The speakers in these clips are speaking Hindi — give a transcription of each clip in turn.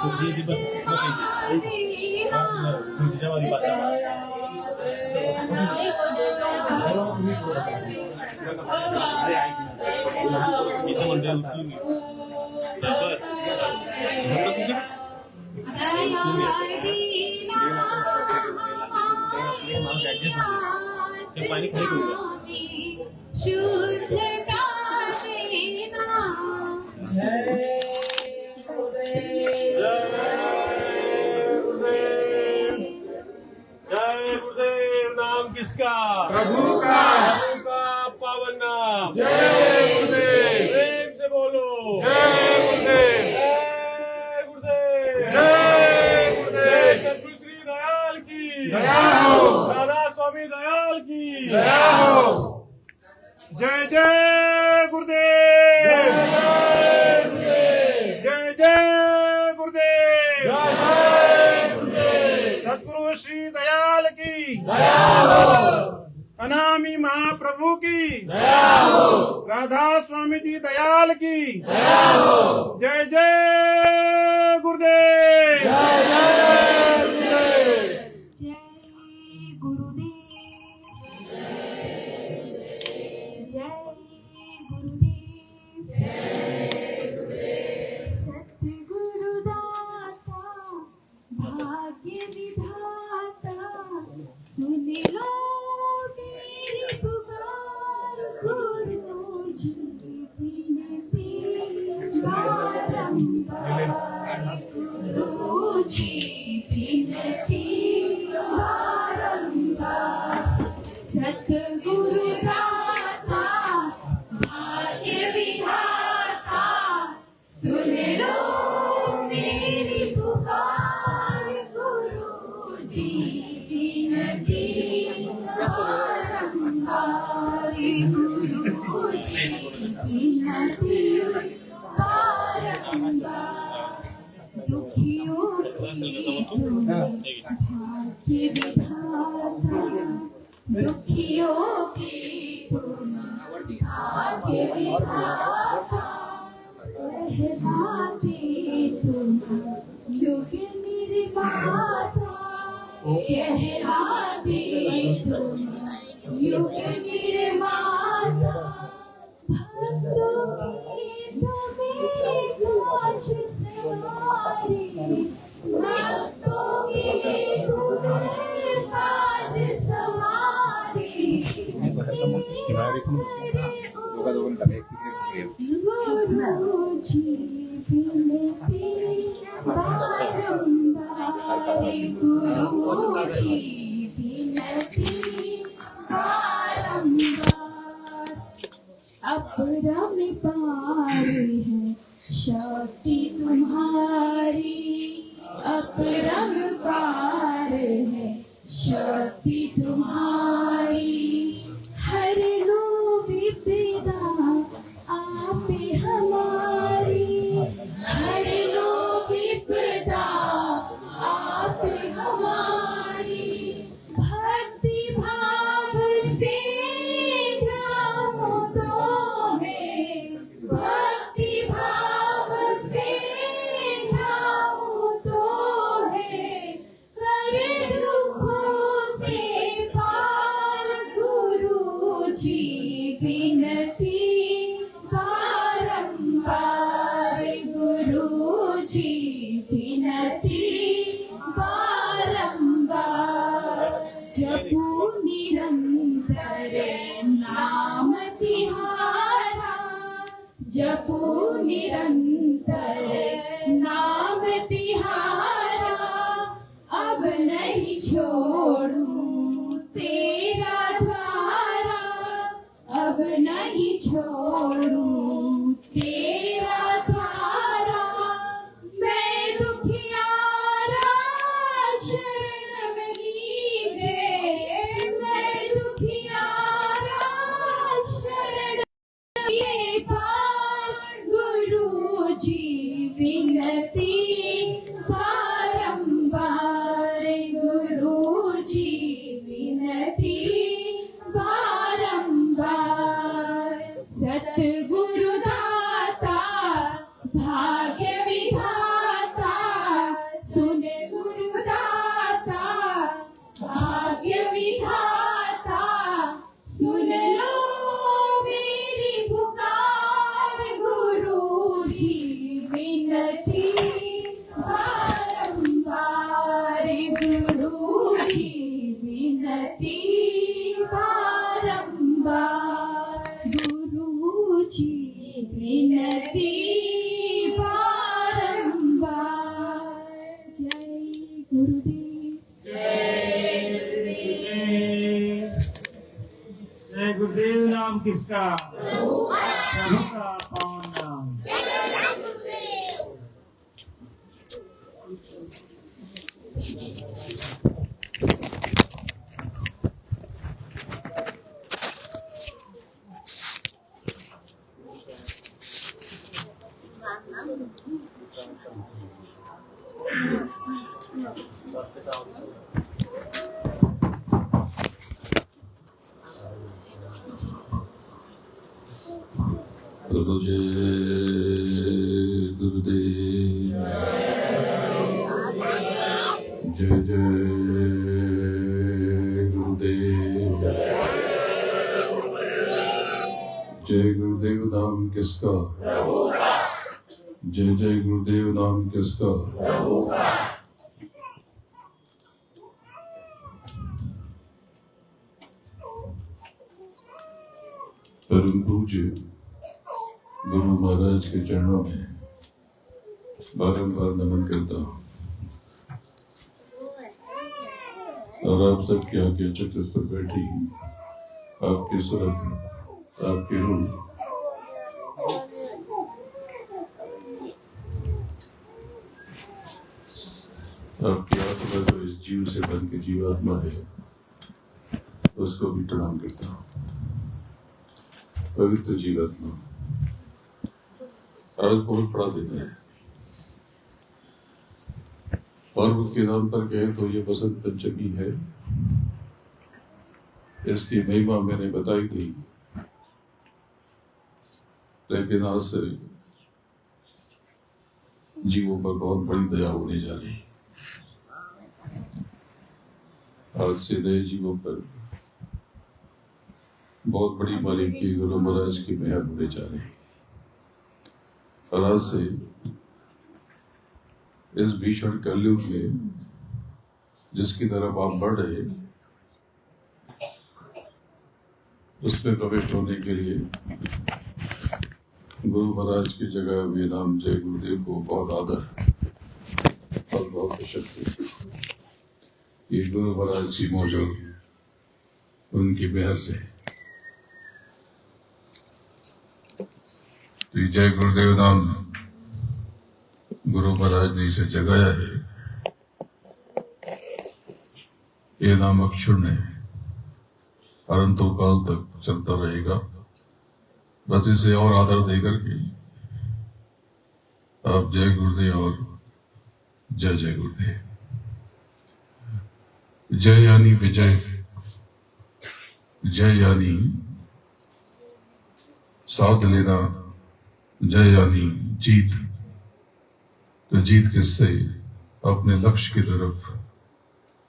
जी बस तुझ्या वाली बात इथं म्हणजे बस ते पाणी खाली शुद्धता देना जय गुरुदेव। नाम किसका? प्रभु का। प्रभु का पावन नाम। जय गुरुदेव। प्रेम से बोलो जय गुरुदेव। जय गुरुदेव। जय गुरुदेव। सतगुरु श्री दयाल की दया हो। राधा स्वामी दयाल की दया हो। जय जय गुरुदेव। जय जय गुरुदेव। सतगुरु श्री दयाल की दया हो। अनामी महाप्रभु की दया हो। राधा स्वामी जी दयाल की दया हो। जय जय गुरुदेव। जय जय गुरुदेव। जय गुरुदेव। जय गुरुदेव। सतगुरु दाता भाग्य विधाता सुन लो मेरी पुकार गुरु जी विनती बारंबार गुरु जी विनती बारंबार सतगुरु दाता भाग्य विधाता सुन लो मेरी पुकार गुरु जी विनती बारंबार गुरु जी विनती बारंबार दुखियों की भाग्य विधाता दुखियों की भाग्य विधाता रहलाते तुम युग निर्माता कहलाते तुम युग निर्माता भक्तों की तुम्हें काज सवारी भक्तों की तुम्हें काज सवारी गुरु जी विनती बारंबार गुरु जी विनती बारंबार अपरंपार है शक्ति तुम्हारी अपरंपार है शक्ति तुम्हारी हर लो विपदा आप हमारी हर लो विपदा आप हमारी भक्ति भाव से ध्यान दो में भक्ति भाव से ध्यान दो है कर दुखों से पार गुरु जी विनती बारंबार गुरु जी विनती बारंबार जपू निरंतर नाम तिहारा जपू निरंतर नाम तिहारा अब नहीं छोड़ूं तेरा द्वारा अब नहीं छोड़ूं तेरा द्वारा मैं दुखियारा शरण में लीजिए मैं दुखियारा शरण ये पार गुरु जी विनती बारंबार गुरु जी विनती बारंबार सतगुरु दाता भाग्य विधाता किसका? प्रभु का पावन नाम। प्रभु जय गुरुदेव, जय जय गुरुदेव। जय गुरुदेव नाम किसका? जय जय गुरुदेव नाम किसका? परम पूज्य गुरु महाराज के चरणों में बारंबार नमन करता हूँ और आप सबके आगे चक्र पर बैठी आपकी सूरत, आपकी रूह, आपकी आत्मा जो इस जीव से बन के जीवात्मा है उसको भी प्रणाम करता हूँ। पवित्र जीवात्मा, आज बहुत बड़ा दिन है। पर्व के नाम पर कहे तो ये बसंत पंचमी है। इसकी महिमा मैंने बताई थी, लेकिन आज से जीवों पर बहुत बड़ी दया होने जा रही है। आज से नए जीवों पर बहुत बड़ी मालिक की गुरु महाराज की मेहर होने जा रही है। और आज से इस भीषण कलयुग में जिसकी तरफ आप बढ़ रहे, उसमें प्रविष्ट होने के लिए गुरु महाराज की जगह वे नाम जय गुरुदेव को बहुत आदर और बहुत शक्ति। ये गुरु महाराज की मौजूद उनकी मेहर से। तो जय गुरुदेव नाम गुरु महाराज ने इसे जगाया है। ये नाम अक्षुण्ण है, अनंतों काल तक चलता रहेगा। बस इसे और आदर देकर के आप जय गुरुदेव और जय जय गुरुदेव। जय यानी विजय, जय यानी साथ लेना, जय यानी जीत। तो जीत किससे? अपने लक्ष्य की तरफ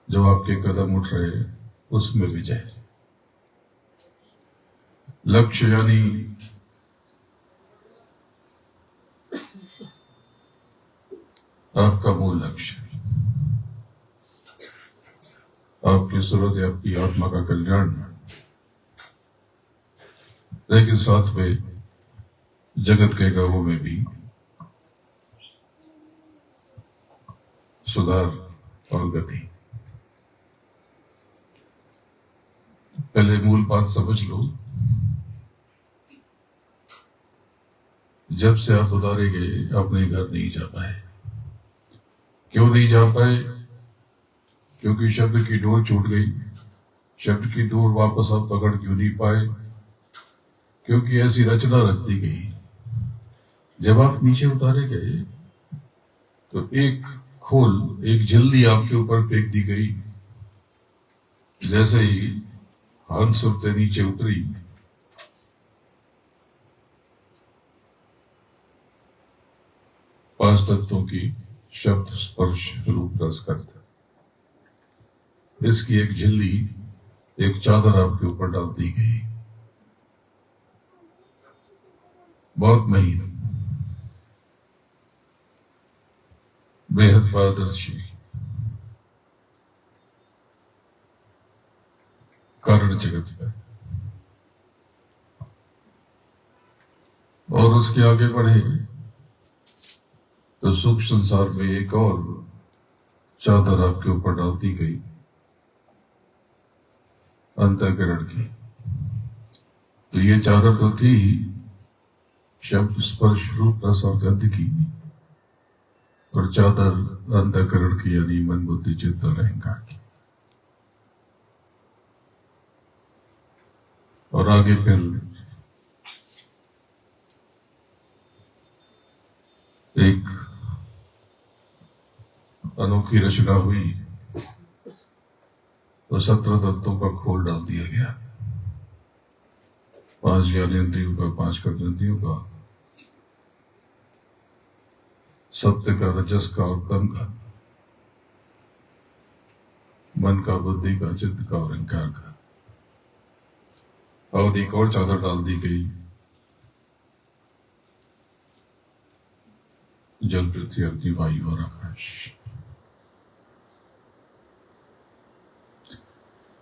जब आपके कदम उठ रहे उसमें विजय। लक्ष्य यानी आपका मूल लक्ष्य, आपकी सूरत है, आपकी आत्मा का कल्याण। लेकिन साथ में जगत के गांवों में भी सुधार और गति। पहले मूल बात समझ लो। जब से आप उतारे गए अपने घर नहीं जा पाए। क्यों नहीं जा पाए? क्योंकि शब्द की डोर छूट गई। शब्द की डोर वापस आप पकड़ क्यों नहीं पाए? क्योंकि ऐसी रचना रच दी गई। जब आप नीचे उतारे गए तो एक खोल, एक झिल्ली आपके ऊपर फेंक दी गई। जैसे ही हंस उड़ते नीचे उतरी, पांच तत्वों की शब्द, स्पर्श, रूप, रस, गंध, इसकी एक झिल्ली, एक चादर आपके ऊपर डाल दी गई। बहुत महीन, बेहद पारदर्शी, कारण जगत है। और उसके आगे बढ़े तो सुख संसार में एक और चादर आपके ऊपर डाल दी गई, अंतःकरण की। तो ये चादर तो थी शब्द स्पर्श रूप रस और गंध की, और चादर अंतःकरण की यानी मन बुद्धि चित्त और अहंकार की। और आगे फिर एक अनोखी रचना हुई, तो 17 तत्वों का खोल डाल दिया गया, 5 ज्ञानेंद्रियों का, 5 कर्मेंद्रियों का, सत्य का, रजस का और तम का, मन का, बुद्धि का, चित्त का और अहंकार का। और एक और चादर डाल दी गई, जल, पृथ्वी, अग्नि, वायु और आकाश।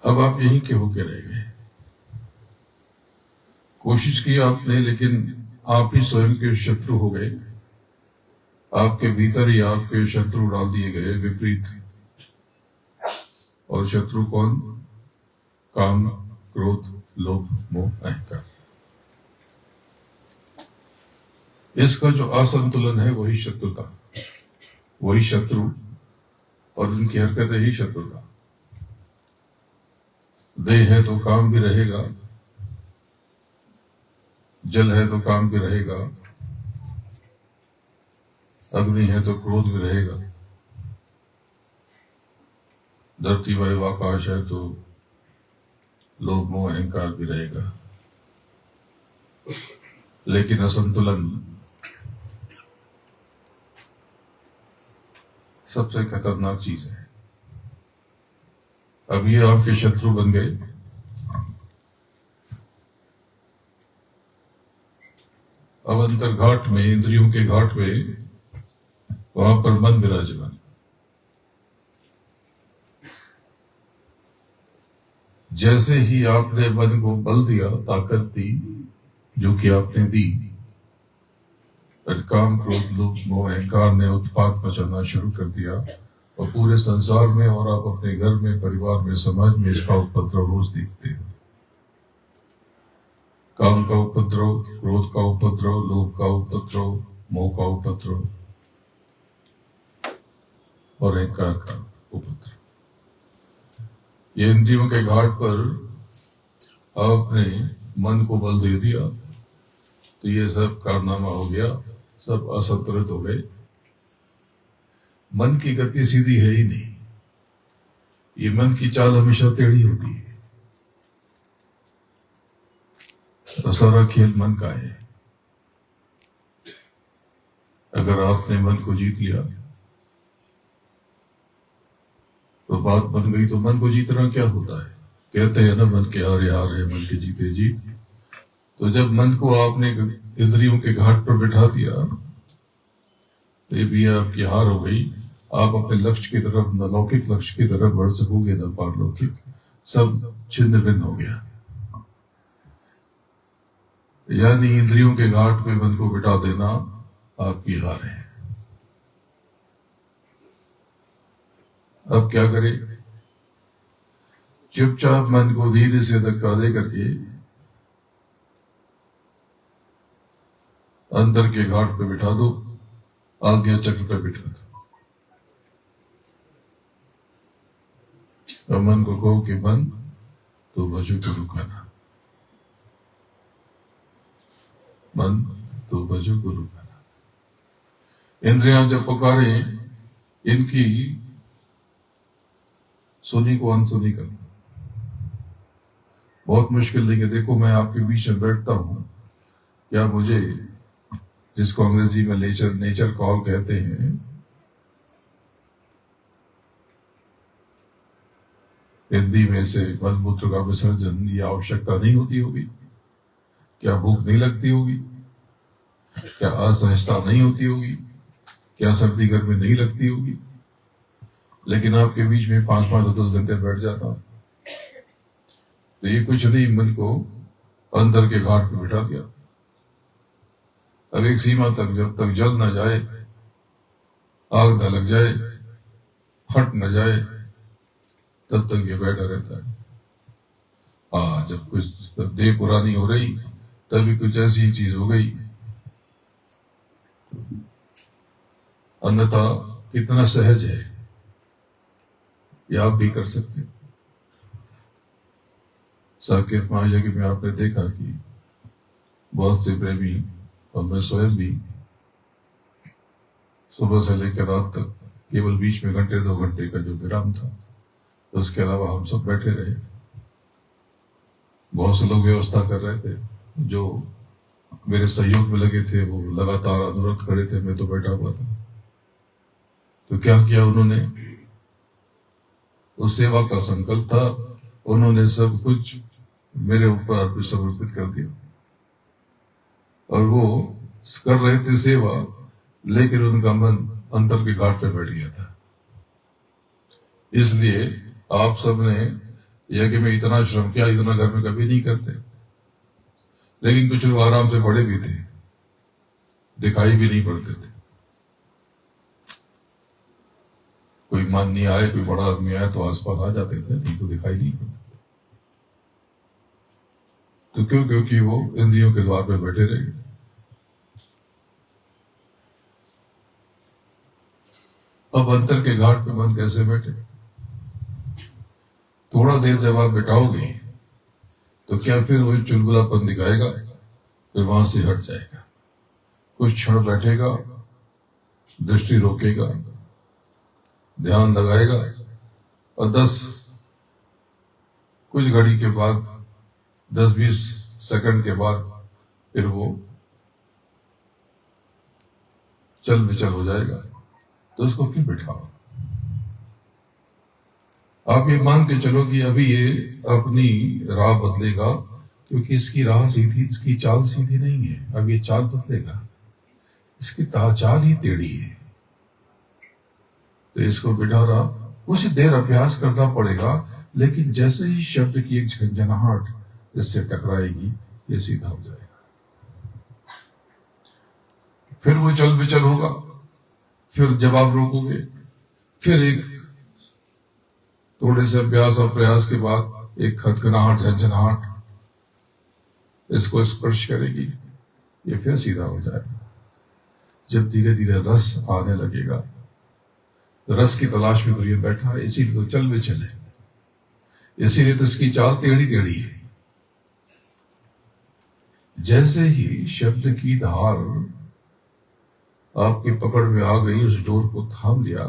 अब आप यहीं के होके रह गए। कोशिश की आपने, लेकिन आप ही स्वयं के शत्रु हो गए। आपके भीतर ही आपके शत्रु डाल दिए गए, विपरीत। और शत्रु कौन? काम, क्रोध, लोभ, मोह, अहंकार। इसका जो असंतुलन है वही शत्रुता, वही शत्रु, और उनकी हरकतें ही शत्रुता। देह है तो काम भी रहेगा, जल है तो काम भी रहेगा, अग्नि है तो क्रोध भी रहेगा, धरती वायु आकाश है तो लोभ मोह अहंकार भी रहेगा। लेकिन असंतुलन सबसे खतरनाक चीज है। अब ये आपके शत्रु बन गए। अब अंतर घाट में, इंद्रियों के घाट में, वहां पर मन विराजमान। जैसे ही आपने मन को बल दिया, ताकत दी, जो कि आपने दी, काम, क्रोध, लोभ, मोह, अहंकार ने उत्पात मचाना शुरू कर दिया, और पूरे संसार में, और आप अपने घर में, परिवार में, समाज में इसका उपद्रव रोज देखते हैं। काम का उपद्रव, क्रोध का उपद्रव, लोभ का उपद्रव, मोह का उपद्रव और अहंकार का उपद्रव। ये इंद्रियों के घाट पर आपने मन को बल दे दिया, तो ये सब कारनामा हो गया, सब असंतुलित हो गए। मन की गति सीधी है ही नहीं, ये मन की चाल हमेशा टेढ़ी होती है। तो सारा खेल मन का है। अगर आपने मन को जीत लिया तो बात बन गई। तो मन को जीतना क्या होता है? कहते हैं ना, मन के हारे हार है, मन के जीते जीत। तो जब मन को आपने इंद्रियों के घाट पर बिठा दिया, तो ये भी आपकी हार हो गई। आप अपने लक्ष्य की तरफ, न लौकिक लक्ष्य की तरफ बढ़ सकोगे, न पारलौकिक। सब छिन्न भिन्न हो गया। यानी इंद्रियों के घाट पे मन को बिठा देना आपकी हार है। अब क्या करें? चुपचाप मन को धीरे से धक्का दे करके अंदर के घाट पे बिठा दो, आज्ञा चक्र पे बिठा दो, और मन को कहो कि मन तो भजो गुरु का नाम, मन तो भजो गुरु का नाम। इंद्रियां जब पुकारे, इनकी सुनी को अनसुनी करना बहुत मुश्किल नहीं है। देखो, मैं आपके बीच में बैठता हूं, क्या मुझे, जिसको अंग्रेजी में नेचर कॉल कहते हैं, हिंदी में से मलमूत्र का विसर्जन, ये आवश्यकता नहीं होती होगी? क्या भूख नहीं लगती होगी? क्या असहजता नहीं होती होगी? क्या सर्दी गर्मी नहीं लगती होगी? लेकिन आपके बीच में 5-5 और 10 घंटे बैठ जाता हूं, तो ये कुछ नहीं, मन को अंदर के घाट पे बिठा दिया। अब एक सीमा तक, जब तक जल न जाए, आग न लग जाए, फट न जाए, तब तक ये बैठा रहता है। जब कुछ देह पुरानी हो रही तभी कुछ ऐसी चीज हो गई, अन्यथा कितना सहज है ये आप भी कर सकते। साकेत महायज्ञ में आपने देखा कि बहुत से प्रेमी और मैं स्वयं भी सुबह से लेकर रात तक केवल बीच में घंटे 2 घंटे का जो विराम था, उसके अलावा हम सब बैठे रहे। बहुत से लोग व्यवस्था कर रहे थे, जो मेरे सहयोग में लगे थे वो लगातार अनुरत खड़े थे, मैं तो बैठा हुआ था। तो क्या किया उन्होंने, उस सेवा का संकल्प था, उन्होंने सब कुछ मेरे ऊपर अर्पित समर्पित कर दिया और वो कर रहे थे सेवा, लेकिन उनका मन अंतर के घाट पे बैठ गया था। इसलिए आप सबने यज्ञ में इतना श्रम किया, इतना घर में कभी नहीं करते। लेकिन कुछ लोग आराम से पड़े भी थे, दिखाई भी नहीं पड़ते थे। कोई माननीय आए, कोई बड़ा आदमी आए तो आसपास आ जाते थे, नहीं तो दिखाई नहीं पड़ते थे। तो क्यों? क्योंकि वो इंद्रियों के द्वार पे बैठे रहे। अब अंतर के घाट पे मन कैसे बैठे? थोड़ा देर जब आप बिठाओगे तो क्या फिर वही चुलबुलापन दिखाएगा, फिर वहां से हट जाएगा। कुछ क्षण बैठेगा, दृष्टि रोकेगा, ध्यान लगाएगा और कुछ घड़ी के बाद 10-20 सेकंड के बाद फिर वो चल विचल हो जाएगा। तो उसको क्यों बिठाओ? आप ये मान के चलो कि अभी ये अपनी राह बदलेगा, क्योंकि इसकी राह सीधी, इसकी चाल सीधी नहीं है। अब ये चाल बदलेगा, इसकी चाल ही टेढ़ी है। तो इसको बिठा रहा, कुछ देर अभ्यास करना पड़ेगा, लेकिन जैसे ही शब्द की एक झंझनाहट इससे टकराएगी, ये सीधा हो जाएगा। फिर वो चल विचल होगा, फिर जब आप रोकोगे, फिर एक थोड़े से अभ्यास और प्रयास के बाद एक खदखनाहट, झंझनाहट इसको स्पर्श करेगी, ये फिर सीधा हो जाएगा। जब धीरे धीरे रस आने लगेगा, रस की तलाश में तो ये बैठा है, इसीलिए तो चल विचल है, इसीलिए तो इसकी चाल टेढ़ी टेढ़ी है। जैसे ही शब्द की धार आपकी पकड़ में आ गई, उस डोर को थाम लिया,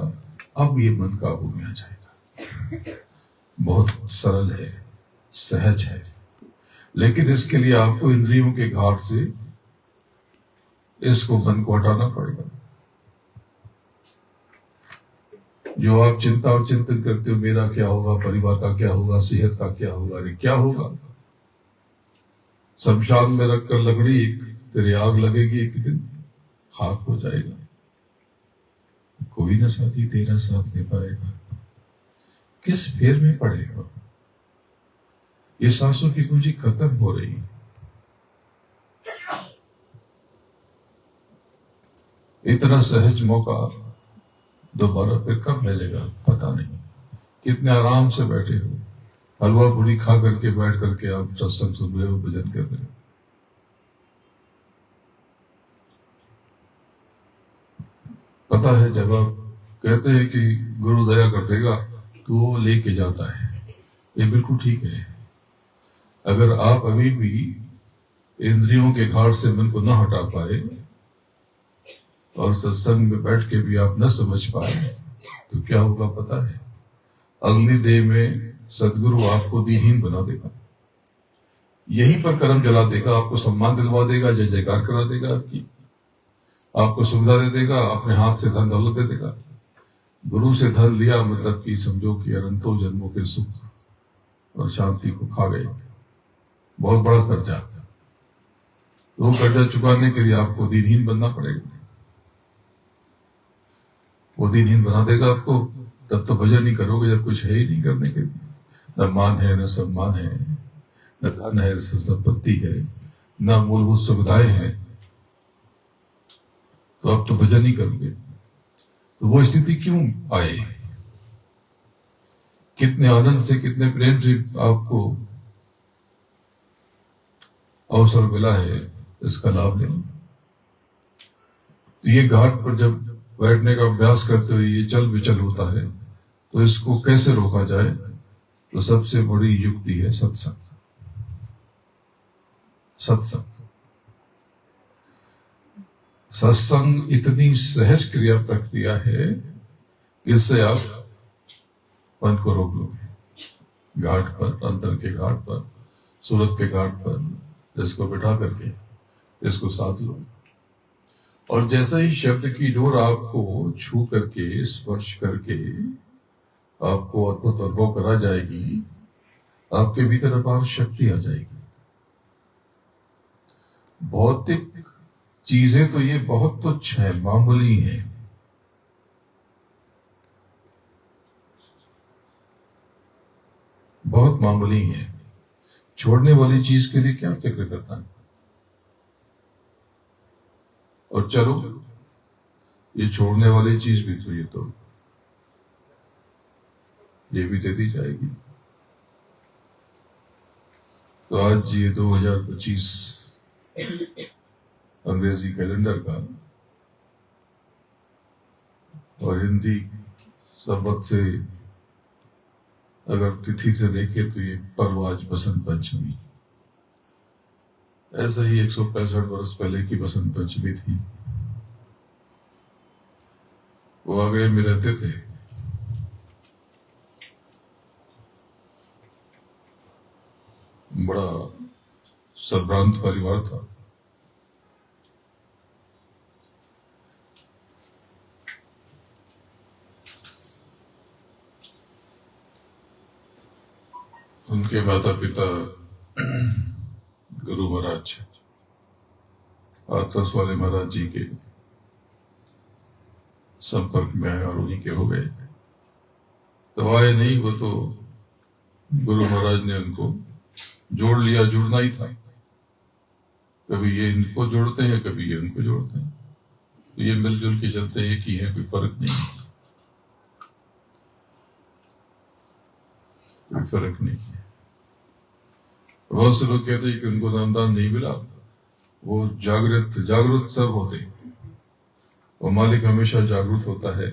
अब ये मन काबू में आ जाएगा। बहुत सरल है, सहज है, लेकिन इसके लिए आपको इंद्रियों के घाट से इसको मन को हटाना पड़ेगा। जो आप चिंता और चिंतन करते हो, मेरा क्या होगा, परिवार का क्या होगा, सेहत का क्या होगा, अरे क्या होगा? शमशान में रखकर लकड़ी तेरे आग लगेगी, एक दिन खाक हो जाएगा। कोई ना साथी तेरा साथ ले पाएगा, किस फेर में पड़ेगा। ये सांसों की पूंजी खत्म हो रही। इतना सहज मौका दोबारा फिर कब मिलेगा पता नहीं। कितने आराम से बैठे हो, हलवा पूरी खा करके बैठ करके आप सत्संग सुन रहे हो, भजन कर रहे हो। पता है, जब आप कहते हैं कि गुरु दया कर देगा तो वो लेके जाता है, ये बिल्कुल ठीक है। अगर आप अभी भी इंद्रियों के घाट से मन को न हटा पाए और सत्संग में बैठ के भी आप न समझ पाए, तो क्या होगा पता है? अगली देह में सदगुरु आपको दीनहीन बना देगा, यहीं पर कर्म जला देगा, आपको सम्मान दिलवा देगा, जय जयकार करा देगा, आपको सुविधा दे देगा, अपने हाथ से धन दौलत दे देगा। गुरु से धन लिया मतलब कि समझो कि अनंतों जन्मों के सुख और शांति को खा गए। बहुत बड़ा कर्जा, वो कर्जा चुकाने के लिए आपको दीनहीन बनना पड़ेगा। वो दीनहीन बना देगा आपको, तब तो भजन नहीं करोगे जब कुछ है ही नहीं करने के लिए। न मान है, न सम्मान है, न धन है, न संपत्ति है, न मूलभूत सुविधाएं हैं, तो अब तो भजन नहीं करोगे। तो वो स्थिति क्यों आए? कितने आनंद से, कितने प्रेम से आपको अवसर मिला है इसका लाभ लें। तो ये घाट पर जब बैठने का अभ्यास करते हुए ये चल विचल होता है तो इसको कैसे रोका जाए? तो सबसे बड़ी युक्ति है सत्संग। सत्संग इतनी सहज क्रिया प्रक्रिया है कि इससे आप मन को रोक लोगे। घाट पर, अंतर के घाट पर, सूरत के घाट पर इसको बिठा करके इसको साथ लो, और जैसा ही शब्द की डोर आपको छू करके स्पर्श करके आपको अद्भुत अनुभव करा जाएगी, आपके भीतर अपार शक्ति आ जाएगी। भौतिक चीजें तो ये बहुत तुच्छ है, मामूली है। बहुत मामूली है। छोड़ने वाली चीज के लिए क्या फिक्र करता है? और चलो, ये छोड़ने वाली चीज भी तो ये भी दे दी जाएगी। तो आज ये 2025 अंग्रेजी कैलेंडर का और हिंदी संवत से अगर तिथि से देखे तो ये पर्व आज बसंत पंचमी। ऐसा ही 165 वर्ष पहले की बसंत पंचमी थी। वो आगरे में रहते थे। बड़ा संभ्रांत परिवार था। उनके माता पिता गुरु महाराज हाथरस वाले महाराज जी के संपर्क में आए और उन्हीं के हो गए। तो आए नहीं, वो तो गुरु महाराज ने उनको जोड़ लिया। जुड़ना ही था। कभी ये इनको जोड़ते हैं, कभी ये उनको जोड़ते हैं। तो ये मिलजुल के चलते हैं, एक ही है, कोई फर्क नहीं है, कोई फर्क नहीं है। बहुत से लोग कहते हैं कि उनको नामदान नहीं मिला, वो जागृत सब होते। वो मालिक हमेशा जागृत होता है,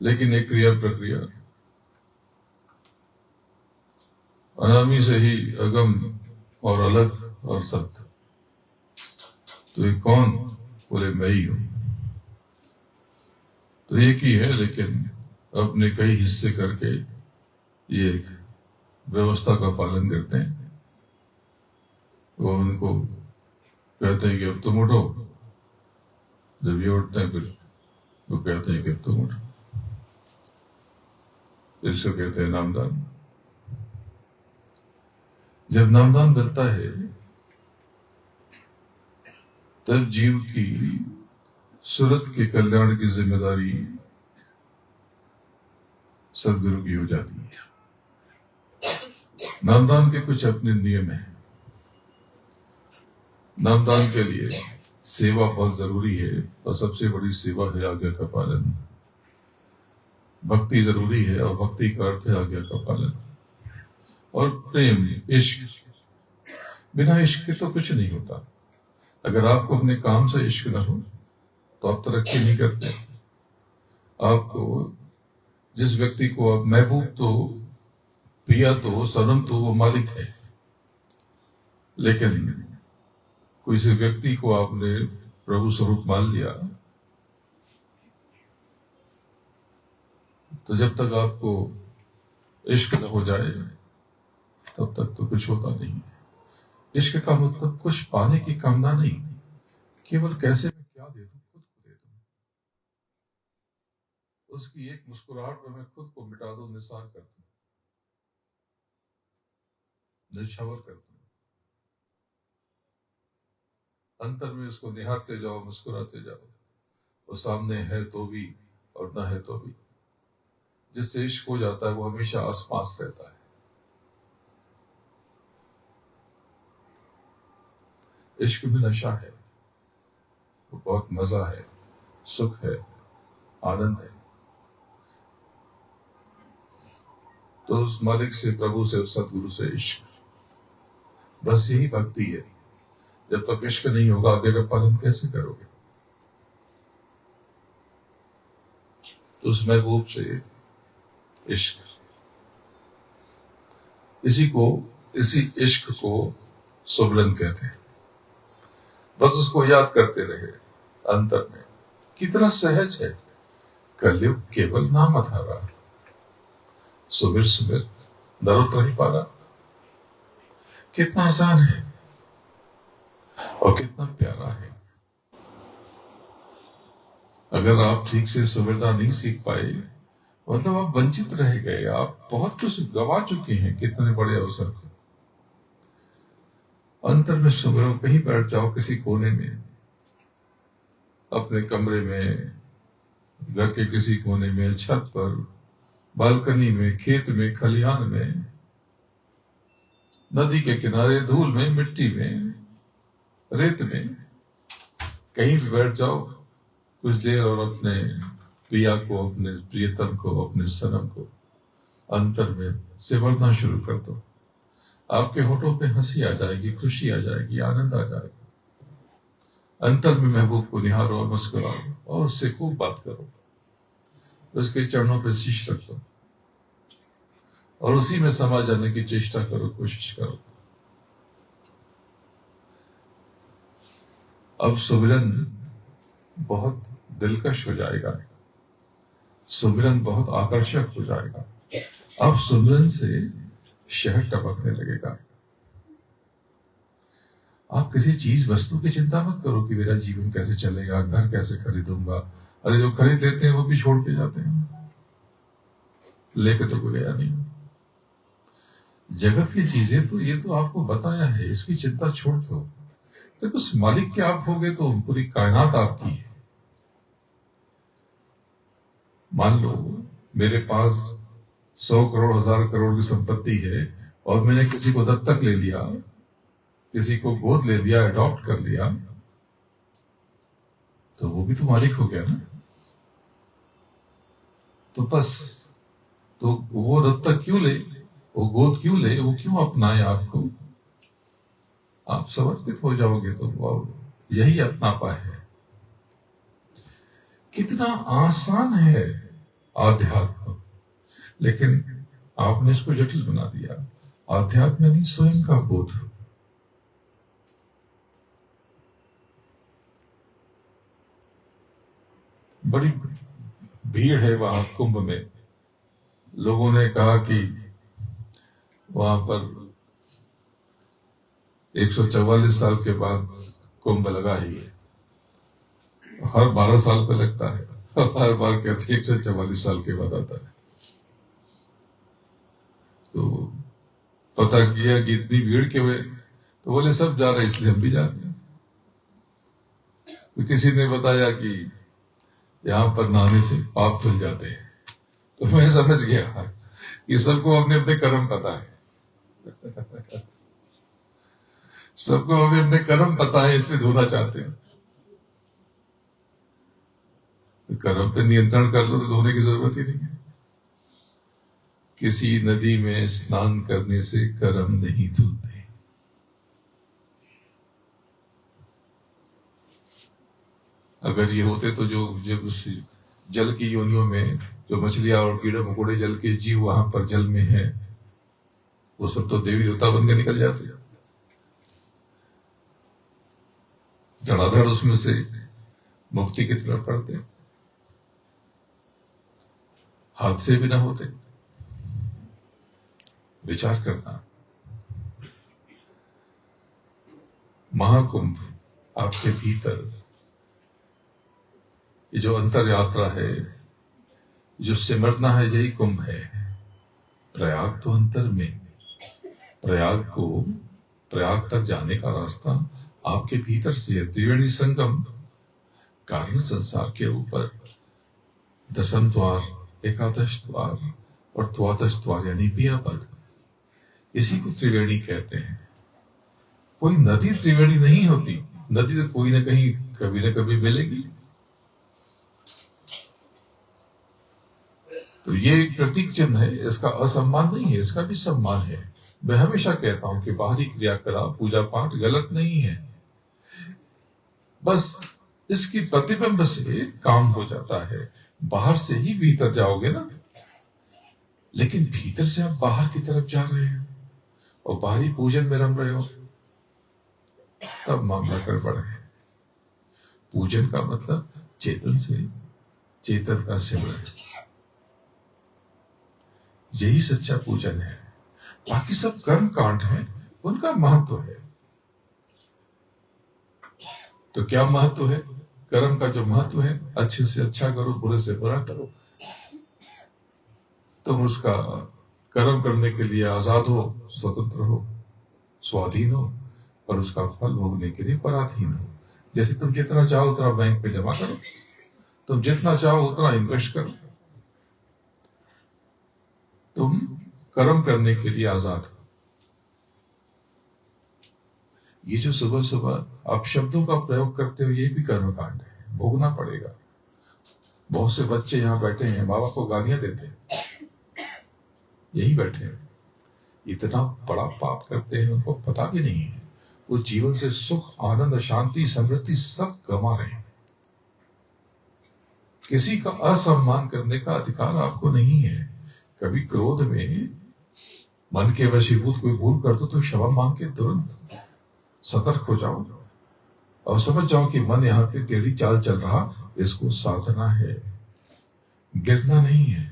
लेकिन एक क्रिया प्रक्रिया अनामी से ही अगम और अलग और सत्य। तो ये कौन? बोले मैं ही हूं। तो एक ही है, लेकिन अपने कई हिस्से करके ये एक व्यवस्था का पालन करते हैं। वो उनको कहते हैं कि अब तुम उठो। जब ये उठते हैं फिर वो कहते हैं कि अब तुम उठो। इसको कहते हैं नामदान। जब नामदान मिलता है तब जीव की सूरत के कल्याण की जिम्मेदारी सदगुरु की हो जाती है। नामदान के कुछ अपने नियम हैं। नामदान के लिए सेवा बहुत जरूरी है, और सबसे बड़ी सेवा है आज्ञा का पालन। भक्ति जरूरी है, और भक्ति का अर्थ है आज्ञा का पालन। और प्रेम, इश्क। बिना इश्क के तो कुछ नहीं होता। अगर आपको अपने काम से इश्क ना हो तो आप तरक्की नहीं करते। आपको जिस व्यक्ति को आप महबूब तो, पिया तो, सनम तो वो मालिक है, लेकिन किसी व्यक्ति को आपने प्रभु स्वरूप मान लिया तो जब तक आपको इश्क न हो जाए तब तक तो कुछ होता नहीं। इश्क का मतलब कुछ पाने की कामना नहीं, केवल कैसे मैं क्या दे दूं, खुद को दे दूं। उसकी एक मुस्कुराहट में मैं खुद को मिटा दूं, निसार कर दूं, निछावर कर दूं। अंतर में उसको निहारते जाओ, मुस्कुराते जाओ। वो सामने है तो भी और ना है तो भी। जिससे इश्क हो जाता है वो हमेशा आस पास रहता है। इश्क में नशा है, वो बहुत मजा है, सुख है, आनंद है। तो उस मालिक से, प्रभु से, उस सदगुरु से इश्क। बस यही भक्ति है। जब तक इश्क नहीं होगा आगे का पालन कैसे करोगे? तो उस महबूब से इश्क, इसी इश्क को सुबलन कहते हैं। बस उसको याद करते रहे अंतर में। कितना सहज है, कलयुग केवल नाम आधारा, सुमिर सुमिर दरुत नहीं पारा। कितना आसान है और कितना प्यारा है। अगर आप ठीक से सुमिरना नहीं सीख पाए, मतलब आप वंचित रह गए, आप बहुत कुछ गवा चुके हैं, कितने बड़े अवसर को। अंतर में सुमिरो, कहीं बैठ जाओ किसी कोने में, अपने कमरे में, घर के किसी कोने में, छत पर, बालकनी में, खेत में, खलिहान में, नदी के किनारे, धूल में, मिट्टी में, रेत में, कहीं भी बैठ जाओ कुछ देर और अपने प्रिया को, अपने प्रियतम को, अपने सनम को अंतर में सिमरना शुरू कर दो। आपके होठों पे हंसी आ जाएगी, खुशी आ जाएगी, आनंद आ जाएगा। अंतर में महबूब को निहारो, मुस्कुराओ और उससे खूब बात करो। उसके चरणों पे शीश रख दो और उसी में समा जाने की चेष्टा करो, कोशिश करो। अब सुमिरन बहुत दिलकश हो जाएगा, सुमिरन बहुत आकर्षक हो जाएगा। अब सुमिरन से शहद टपकने लगेगा। आप किसी चीज वस्तु की चिंता मत करो कि मेरा जीवन कैसे चलेगा, घर कैसे खरीदूंगा। अरे जो खरीद लेते हैं वो भी छोड़ के जाते हैं, लेके तो कोई गया नहीं। जगत की चीजें तो ये तो आपको बताया है, इसकी चिंता छोड़ दो। जब उस मालिक के आप होगे तो पूरी कायनात आपकी है। मान लो मेरे पास 100 करोड़ 1000 करोड़ की संपत्ति है और मैंने किसी को दत्तक ले लिया, किसी को गोद ले लिया, अडॉप्ट कर लिया, तो वो भी तो मालिक हो गया ना। तो बस, तो वो दत्तक क्यों ले, वो गोद क्यों ले, वो क्यों अपनाए आपको? आप समर्पित हो जाओगे तो यही अपनापा है। कितना आसान है आध्यात्म, लेकिन आपने इसको जटिल बना दिया। आध्यात्म यानी स्वयं का बोध। बड़ी भीड़ है वहां कुंभ में। लोगों ने कहा कि वहां पर 144 साल के बाद कुंभ लगा ही है। हर 12 साल पे लगता है, हर बार कहते 144 साल के बाद आता है। तो पता किया कि इतनी भीड़ क्यों है, तो बोले सब जा रहे इसलिए हम भी जा रहे हैं। तो किसी ने बताया कि यहाँ पर नहाने से पाप धुल जाते हैं। तो मैं समझ गया कि सबको अपने अपने कर्म पता है। सबको अपने अपने कर्म पता है, इसलिए धोना चाहते हैं। तो कर्म पे नियंत्रण कर लो तो धोने की जरूरत ही नहीं है। किसी नदी में स्नान करने से कर्म नहीं धुलते। अगर ये होते तो जो जब उस जल की योनियों में जो मछलियां और कीड़े मकोड़े जल के जीव वहां पर जल में है, वो सब तो देवी देवता बन के निकल जाते। धड़ाधड़ उसमें से मुक्ति की तरफ पड़ते, हादसे भी ना होते। विचार करना, महाकुंभ आपके भीतर, ये जो अंतर यात्रा है, जो सिमरना है, यही कुंभ है। प्रयाग तो अंतर में, प्रयाग तक जाने का रास्ता आपके भीतर से। त्रिवेणी संगम, कारण संसार के ऊपर 10 द्वार, 11 द्वार और ద్వాదశ द्वार यानी पियापद, इसी को त्रिवेणी कहते हैं। कोई नदी त्रिवेणी नहीं होती, नदी तो कोई ना कहीं कभी ना कभी मिलेगी। तो ये एक प्रतीक चिन्ह है, इसका असम्मान नहीं है, इसका भी सम्मान है। मैं हमेशा कहता हूं कि बाहरी क्रियाकलाप पूजा पाठ गलत नहीं है, बस इसकी प्रतिबिंब से काम हो जाता है। बाहर से ही भीतर जाओगे ना, लेकिन भीतर से आप बाहर की तरफ जा रहे हो और बाहरी पूजन में रम रहे हो, तब मामला गड़बड़ है। पूजन का मतलब चेतन से चेतन का सिमरन, यही सच्चा पूजन है। बाकी सब कर्म कांड है, उनका महत्व है। तो क्या महत्व है? कर्म का जो महत्व है, अच्छे से अच्छा करो, बुरे से बुरा करो। तुम उसका कर्म करने के लिए आजाद हो, स्वतंत्र हो, स्वाधीन हो, और उसका फल भोगने के लिए पराधीन हो। जैसे तुम जितना चाहो उतना बैंक में जमा करो, तुम जितना चाहो उतना इन्वेस्ट करो, तुम कर्म करने के लिए आजाद हो। ये जो सुबह सुबह आप शब्दों का प्रयोग करते हो, ये भी कर्मकांड है, भोगना पड़ेगा। बहुत से बच्चे यहाँ बैठे हैं, बाबा को गालियां देते हैं, यही बैठे हैं, इतना बड़ा पाप करते हैं, उनको पता भी नहीं है। वो जीवन से सुख, आनंद, शांति, समृद्धि सब गंवा रहे हैं। किसी का असम्मान करने का अधिकार आपको नहीं है। कभी क्रोध में मन के वशीभूत कोई भूल कर दो तो क्षमा मांग के तुरंत सतर्क हो जाओ और समझ जाओ कि मन यहाँ पे टेढ़ी चाल चल रहा, इसको साधना है, गिरना नहीं है।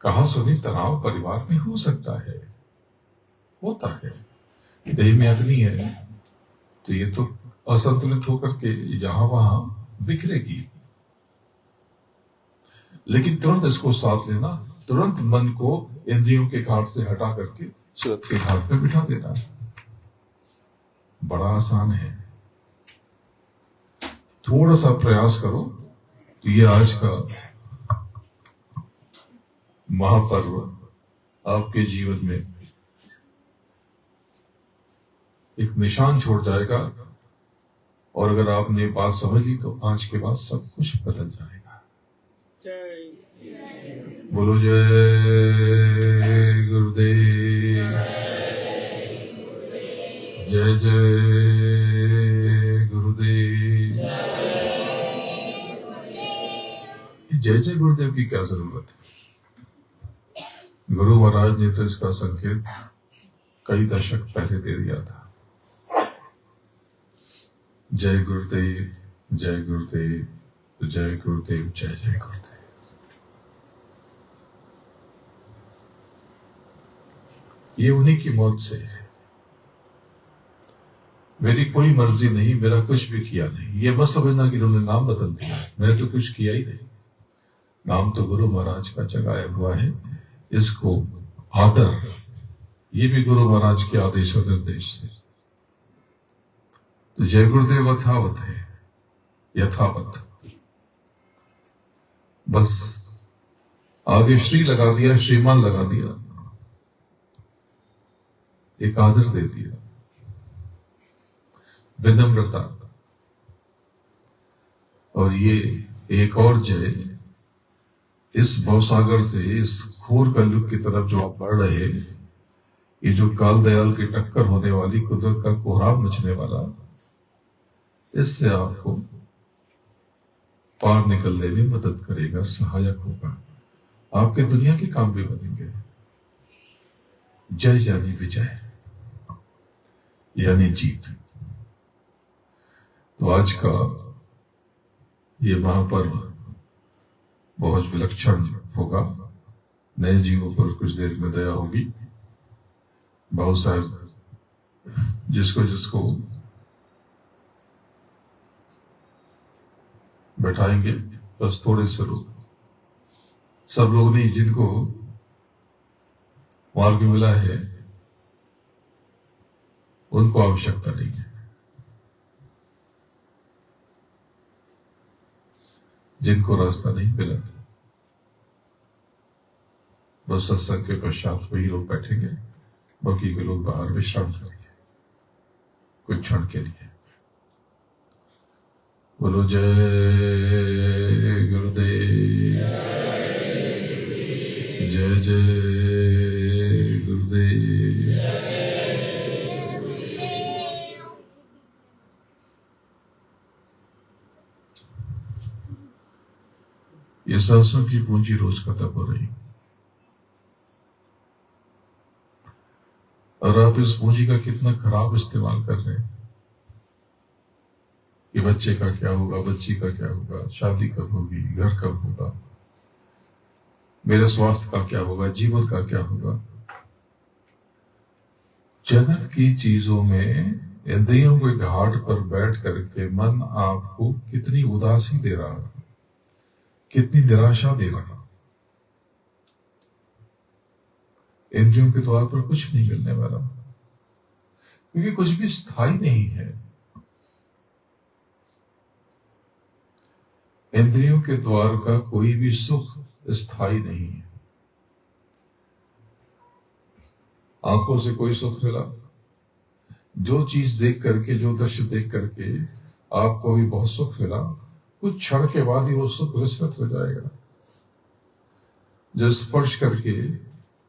कहा सुनी तनाव परिवार में हो सकता है, होता है। देह में अग्नि है तो ये तो असंतुलित होकर के यहां वहां बिखरेगी, लेकिन तुरंत इसको साथ लेना, तुरंत मन को इंद्रियों के घाट से हटा करके सुरत के घाट पे बिठा देना बड़ा आसान है। थोड़ा सा प्रयास करो तो ये आज का महापर्व आपके जीवन में एक निशान छोड़ जाएगा, और अगर आपने ये बात समझ ली तो आज के बाद सब कुछ बदल जाएगा। बोलो जय गुरुदेव, जय जय गुरुदेव। जय जय गुरुदेव की क्या जरूरत है? गुरु महाराज ने तो इसका संकेत कई दशक पहले दे दिया था। जय गुरुदेव, जय गुरुदेव, जय गुरुदेव, जय जय गुरुदेव। ये उन्हीं की मौत से है। मेरी कोई मर्जी नहीं, मेरा कुछ भी किया नहीं। ये मत समझना कि उन्होंने नाम बदल दिया, मैंने तो कुछ किया ही नहीं। नाम तो गुरु महाराज का जगाया हुआ है, इसको आदर, ये भी गुरु महाराज के आदेश और निर्देश से। तो जय गुरुदेव यथावत है, यथावत। बस आगे श्री लगा दिया, श्रीमान लगा दिया, एक आदर दे दिया, विनम्रता। और ये एक और जय, इस भवसागर से, इस घोर कलयुग की तरफ जो आप बढ़ रहे, ये जो काल दयाल की टक्कर होने वाली, कुदरत का कोहराम मचने वाला, इससे आपको पार निकलने में मदद करेगा, सहायक होगा। आपके दुनिया के काम भी बनेंगे। जय यानी विजय, यानी जीत। तो आज का ये महापर्व बहुत विलक्षण होगा। नए जीवों पर कुछ देर में दया होगी। बहुत साहब जिसको जिसको बैठाएंगे, बस थोड़े से लोग, सब लोग नहीं, जिनको मार्ग मिला है उनको आवश्यकता नहीं है। जिनको रास्ता नहीं मिला, बस सत्संग के पश्चात वही लोग बैठेंगे, बाकी के लोग बाहर विश्राम करेंगे कुछ क्षण के लिए। बोलो जय गुरुदेव, जय जय गुरुदेव। ये सरसों की पूंजी रोज खत्म हो रही और आप इस पूंजी का कितना खराब इस्तेमाल कर रहे हैं कि बच्चे का क्या होगा, बच्ची का क्या होगा, शादी कब होगी, घर कब होगा, मेरे स्वास्थ्य का क्या होगा, जीवन का क्या होगा। जगत की चीजों में इंद्रियों के घाट पर बैठ करके मन आपको कितनी उदासी दे रहा है, कितनी निराशा दे रहा। इंद्रियों के द्वार पर कुछ नहीं मिलने वाला, क्योंकि कुछ भी स्थायी नहीं है। इंद्रियों के द्वार का कोई भी सुख स्थायी नहीं है। आंखों से कोई सुख मिला, जो चीज देख करके, जो दृश्य देख करके आपको भी बहुत सुख मिला, कुछ क्षण के बाद ही वो सुख विस्मृत हो जाएगा। जो स्पर्श करके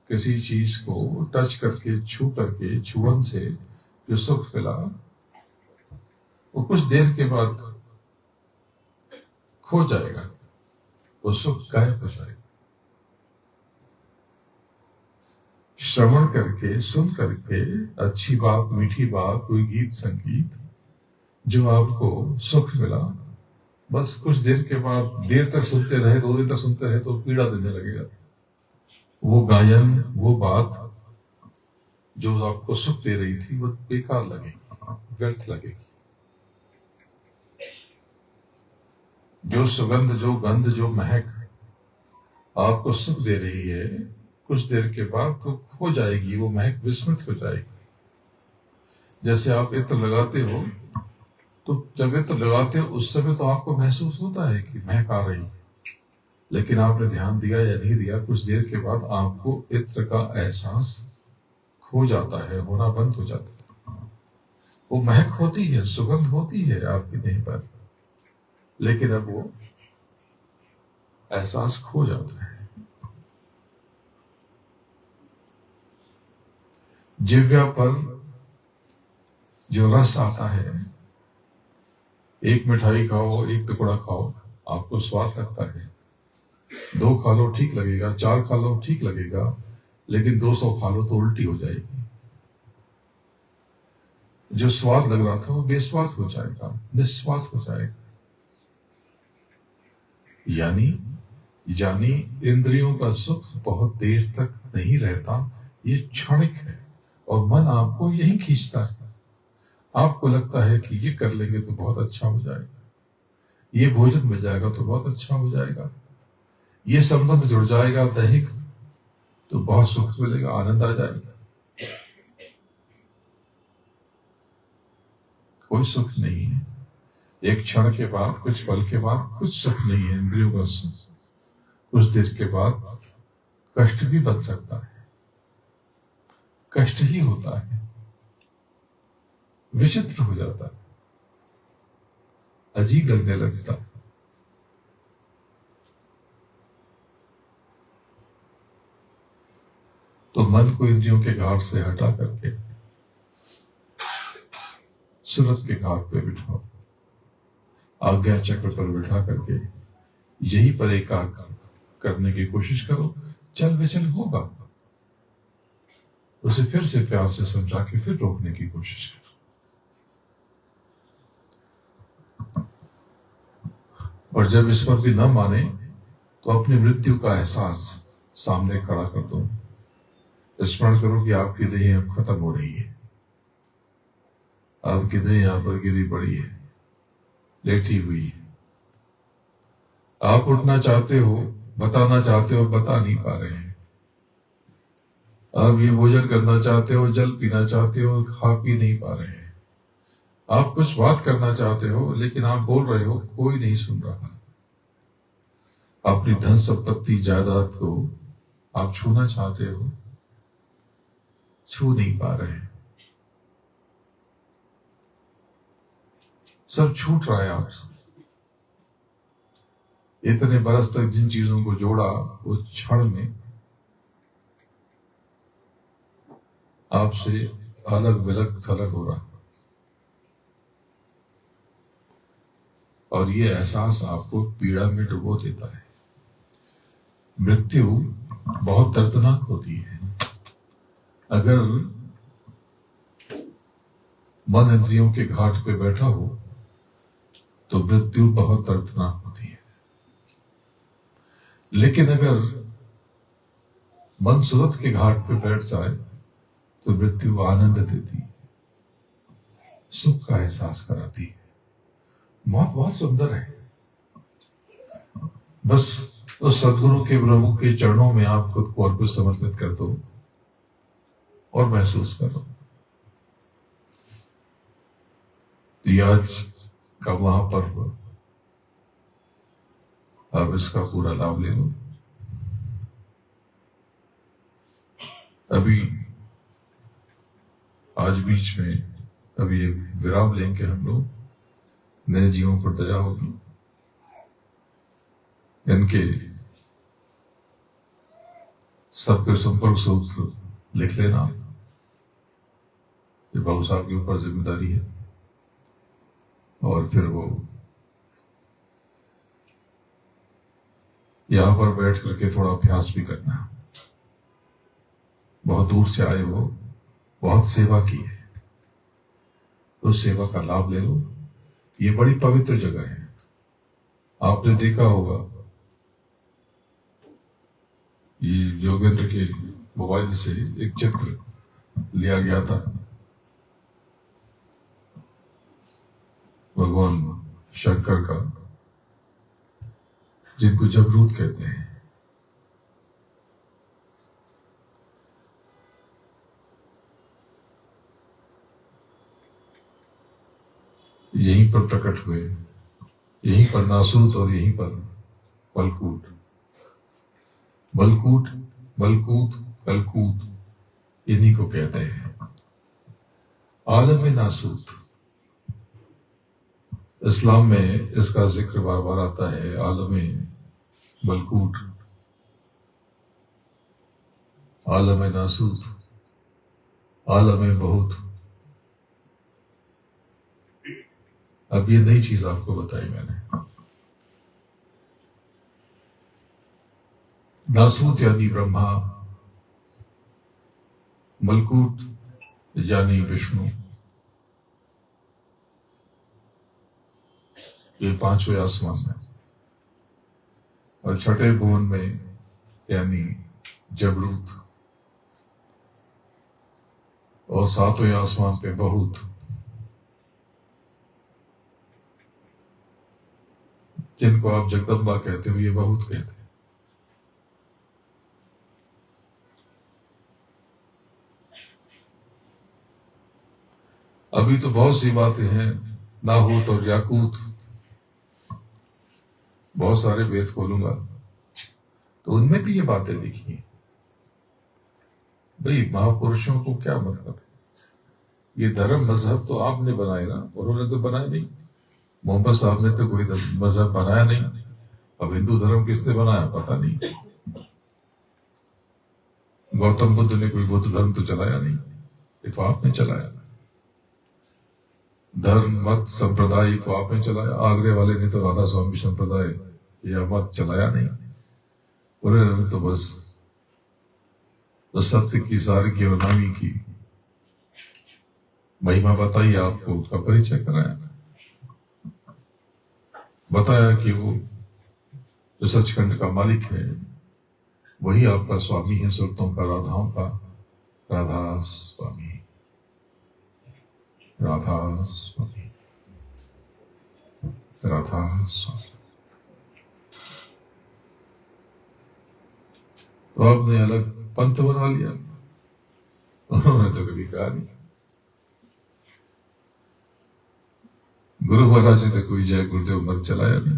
किसी चीज को टच करके, छू करके, छुअन से जो सुख मिला, वो कुछ देर के बाद खो जाएगा, वो सुख गायब हो जाएगा। श्रवण करके, सुन करके अच्छी बात, मीठी बात, कोई गीत संगीत जो आपको सुख मिला, बस कुछ देर के बाद, देर तक सुनते रहे, 2 दिन तक सुनते रहे तो पीड़ा देने लगेगा। वो गायन, वो बात जो आपको सुख दे रही थी वो बेकार लगेगी, व्यर्थ लगेगी। जो सुगंध, जो गंध, जो महक आपको सुख दे रही है, कुछ देर के बाद तो खो जाएगी, वो महक विस्मृत हो जाएगी। जैसे आप इत्र लगाते हो, तो जब इत्र लगाते हो उस समय तो आपको महसूस होता है कि महक आ रही है, लेकिन आपने ध्यान दिया या नहीं दिया, कुछ देर के बाद आपको इत्र का एहसास खो जाता है, होना बंद हो जाता है। वो महक होती है, सुगंध होती है आपकी देह पर, लेकिन अब वो एहसास खो जाता है। जिह्वा पर जो रस आता है, एक मिठाई खाओ, एक टुकड़ा खाओ, आपको स्वाद लगता है। 2 खा लो ठीक लगेगा, 4 खा लो ठीक लगेगा, लेकिन 200 खा लो तो उल्टी हो जाएगी। जो स्वाद लग रहा था वो बेस्वाद हो जाएगा, निस्वाद हो जाएगा। यानी इंद्रियों का सुख बहुत देर तक नहीं रहता, ये क्षणिक है और मन आपको यही खींचता है। आपको लगता है कि ये कर लेंगे तो बहुत अच्छा हो जाएगा, ये भोजन मिल जाएगा तो बहुत अच्छा हो जाएगा, ये संबंध जुड़ जाएगा दैहिक तो बहुत सुख मिलेगा, आनंद आ जाएगा। कोई सुख नहीं है। एक क्षण के बाद, कुछ पल के बाद कुछ सुख नहीं है इंद्रियों का सुख। कुछ देर के बाद कष्ट भी बन सकता है, कष्ट ही होता है, विचित्र हो जाता है, अजीब लगने लगता है। तो मन को इंद्रियों के घाट से हटा करके सुरत के घाट पे बिठाओ, आज्ञा चक्र पर बिठा करके यही पर एकाग्र करने की कोशिश करो। चल विचल होगा, उसे फिर से प्यार से समझा के फिर रोकने की कोशिश करो। और जब इस पर भी न माने तो अपनी मृत्यु का एहसास सामने खड़ा कर दो। स्मरण करो कि आपकी देह अब खत्म हो रही है, आपकी देह यहां पर गिरी पड़ी है, लेटी हुई है। आप उठना चाहते हो, बताना चाहते हो, बता नहीं पा रहे हैं। आप ये भोजन करना चाहते हो, जल पीना चाहते हो, खा पी नहीं पा रहे हैं। आप कुछ बात करना चाहते हो, लेकिन आप बोल रहे हो, कोई नहीं सुन रहा। अपनी धन संपत्ति जायदाद को आप छूना चाहते हो, छू नहीं पा रहे हैं। सब छूट रहा है आपसे। इतने बरस तक जिन चीजों को जोड़ा, वो क्षण में आपसे अलग विलग थलग हो रहा। और ये एहसास आपको पीड़ा में डुबो देता है। मृत्यु बहुत दर्दनाक होती है। अगर मन इंद्रियों के घाट पे बैठा हो तो मृत्यु बहुत दर्दनाक होती है, लेकिन अगर मन सूरत के घाट पे बैठ जाए तो मृत्यु आनंद देती है, सुख का एहसास कराती है। मौत बहुत सुंदर है। बस उस सदगुरु के प्रभु के चरणों में आप खुद को अर्पित समर्पित कर दो और महसूस करो। आज का महापर्व, अब इसका पूरा लाभ ले लो। अभी आज बीच में अभी एक विराम लेंगे हम लोग। नए जीवों पर दया होगी, इनके सबके संपर्क सूत्र लिख लेना, ये बाबू साहब के ऊपर जिम्मेदारी है। और फिर वो यहां पर बैठ करके थोड़ा अभ्यास भी करना। बहुत दूर से आए हो, बहुत सेवा की है, तो सेवा का लाभ ले लो। ये बड़ी पवित्र जगह है। आपने देखा होगा ये योगेंद्र के मोबाइल से एक चित्र लिया गया था, भगवान शंकर का, जिनको जबरूत कहते हैं। यहीं पर प्रकट हुए, यहीं पर नासूत और यहीं पर बलकूट। बलकूट, बलकूत, कलकूत, इन्हीं को कहते हैं। आलम में नासूत, इस्लाम में इसका जिक्र बार बार आता है। आलम में बलकूट, आलम में नासूत, आलम में बहुत। अब ये नई चीज आपको बताई मैंने। नासूत यानी ब्रह्मा, मलकूत यानी विष्णु। ये पांचवें आसमान में, और छठे भुवन में यानी जबरूत, और सातवें आसमान पे बहुत। जिनको आप जगदम्बा कहते हो, ये बहुत कहते हैं। अभी तो बहुत सी बातें हैं, नाहूत और याकूत। बहुत सारे वेद खोलूंगा तो उनमें भी ये बातें लिखी हैं। भाई महापुरुषों को क्या मतलब है? ये धर्म मजहब तो आपने बनाए ना, उन्होंने तो बनाया नहीं। मोहम्मद साहब ने तो कोई मजहब बनाया नहीं। अब हिंदू धर्म किसने बनाया पता नहीं। गौतम बुद्ध ने कोई बुद्ध धर्म तो चलाया नहीं, ये तो आपने चलाया। धर्म मत संप्रदाय तो आपने चलाया। आगरे वाले ने तो राधा स्वामी संप्रदाय या मत चलाया नहीं। उन्होंने तो बस तो सत्य की, सारगी और नामी की महिमा बताई, आपको उसका परिचय कराया, बताया कि वो जो सचखंड का मालिक है वही आपका स्वामी है, सुरतों का, राधाओं का। राधा स्वामी, राधा स्वामी, राधा स्वामी। तो आपने अलग पंथ बना लिया, उन्होंने तो कभी कहा नहीं। गुरु महाराज ने तो कोई जय गुरुदेव मत चलाया नहीं,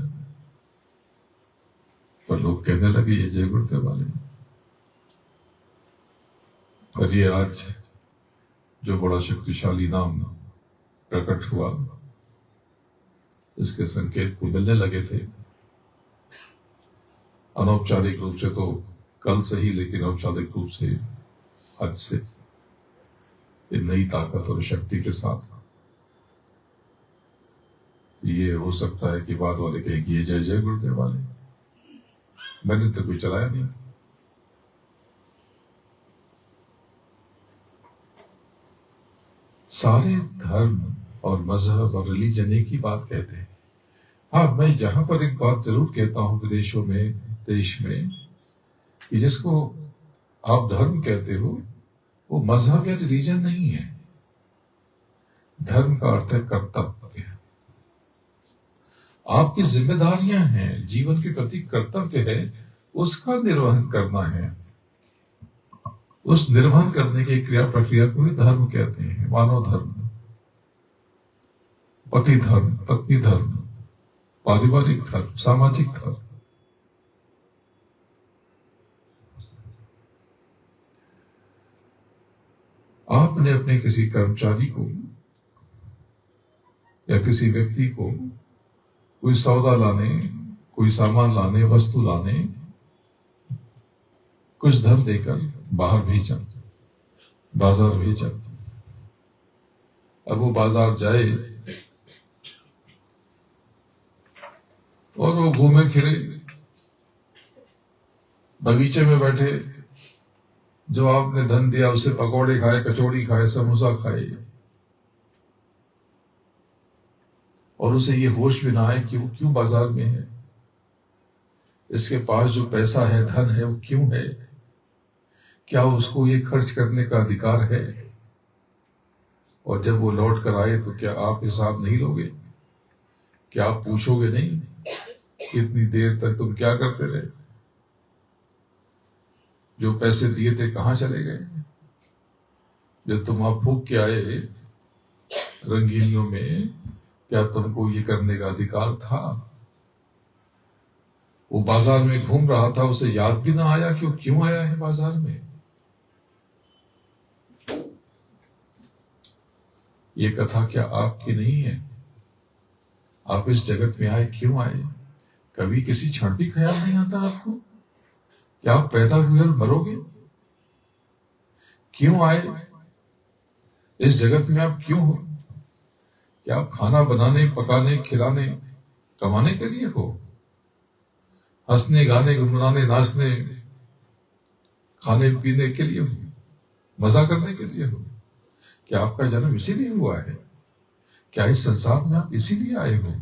पर लोग कहने लगे ये जय गुरुदेव वाले। और ये आज जो बड़ा शक्तिशाली नाम प्रकट हुआ, इसके संकेत को मिलने लगे थे अनौपचारिक रूप से तो कल से ही, लेकिन औपचारिक रूप से आज से ये नई ताकत और शक्ति के साथ ये हो सकता है कि बाद वाले कहें कि ये जय जय गुरुदेव वाले। मैंने तो कोई चलाया नहीं। सारे धर्म और मजहब और रिलीजन एक ही बात कहते हैं। हाँ, मैं यहां पर एक बात जरूर कहता हूं विदेशों में, देश में, कि जिसको आप धर्म कहते हो वो मजहब या रिलीजन नहीं है। धर्म का अर्थ है कर्तव्य। आपकी जिम्मेदारियां हैं, जीवन के प्रति कर्तव्य है, उसका निर्वहन करना है। उस निर्वहन करने की क्रिया प्रक्रिया को ही धर्म कहते हैं। मानव धर्म, पति धर्म, पत्नी धर्म, पारिवारिक धर्म, सामाजिक धर्म। आपने अपने किसी कर्मचारी को या किसी व्यक्ति को कोई सौदा लाने, कोई सामान लाने, वस्तु लाने कुछ धन देकर बाहर भेजा, बाजार भेजा। अब वो बाजार जाए और वो घूमे फिरे, बगीचे में बैठे, जो आपने धन दिया उसे पकौड़े खाए, कचौड़ी खाए, समोसा खाए, और उसे ये होश भी ना आए कि वो क्यों बाजार में है, इसके पास जो पैसा है, धन है, वो क्यों है, क्या उसको ये खर्च करने का अधिकार है। और जब वो लौट कर आए तो क्या आप हिसाब नहीं लोगे? क्या आप पूछोगे नहीं कितनी देर तक तुम क्या करते रहे, जो पैसे दिए थे कहां चले गए, जब तुम आप फूंक के आए रंगीनियों में, क्या तुमको ये करने का अधिकार था? वो बाजार में घूम रहा था, उसे याद भी ना आया कि वो क्यों आया है बाजार में। ये कथा क्या आपकी नहीं है? आप इस जगत में आए क्यों आए? कभी किसी क्षण भी ख्याल नहीं आता आपको क्या आप पैदा हुए और मरोगे? क्यों आए इस जगत में? आप क्यों हो? क्या आप खाना बनाने, पकाने, खिलाने, कमाने के लिए हो? हंसने, गाने, गुनगुनाने, नाचने, खाने पीने के लिए हो? मजा करने के लिए हो? क्या आपका जन्म इसीलिए हुआ है? क्या इस संसार में आप इसीलिए आए हो?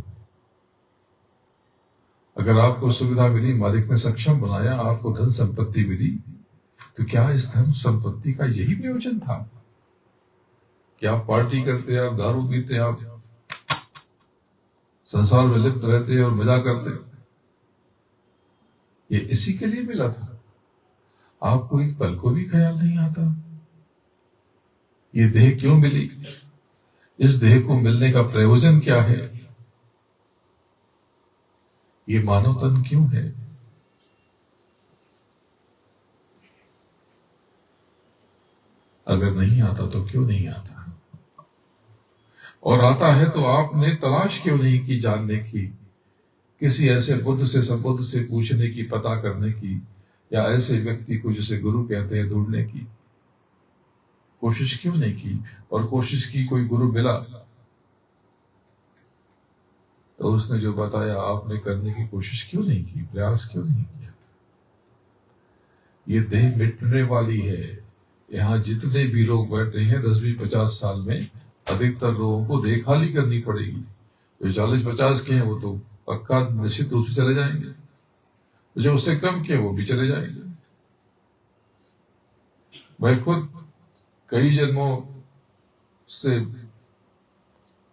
अगर आपको सुविधा मिली, मालिक ने सक्षम बनाया, आपको धन संपत्ति मिली, तो क्या इस धन संपत्ति का यही प्रयोजन था? क्या आप पार्टी करते, आप दारू पीते, आप संसार में लिप्त रहते और मजा करते? ये इसी के लिए मिला था? आपको एक पल को भी ख्याल नहीं आता ये देह क्यों मिली? इस देह को मिलने का प्रयोजन क्या है? ये मानव तन क्यों है? अगर नहीं आता तो क्यों नहीं आता? और आता है तो आपने तलाश क्यों नहीं की जानने की? किसी ऐसे बुद्ध से, सबुद्ध से पूछने की, पता करने की, या ऐसे व्यक्ति को जिसे गुरु कहते हैं ढूंढने की कोशिश क्यों नहीं की? और कोशिश की, कोई गुरु मिला तो उसने जो बताया आपने करने की कोशिश क्यों नहीं की, प्रयास क्यों नहीं किया? ये देह मिटने वाली है। यहाँ जितने भी लोग बैठे हैं 10-20-50 साल में, अधिकतर लोगों को देह खाली करनी पड़ेगी। जो 40-50 के हैं वो तो पक्का निश्चित रूप से चले जाएंगे, जो उससे कम के वो भी चले जाएंगे। मैं खुद कई जन्मों से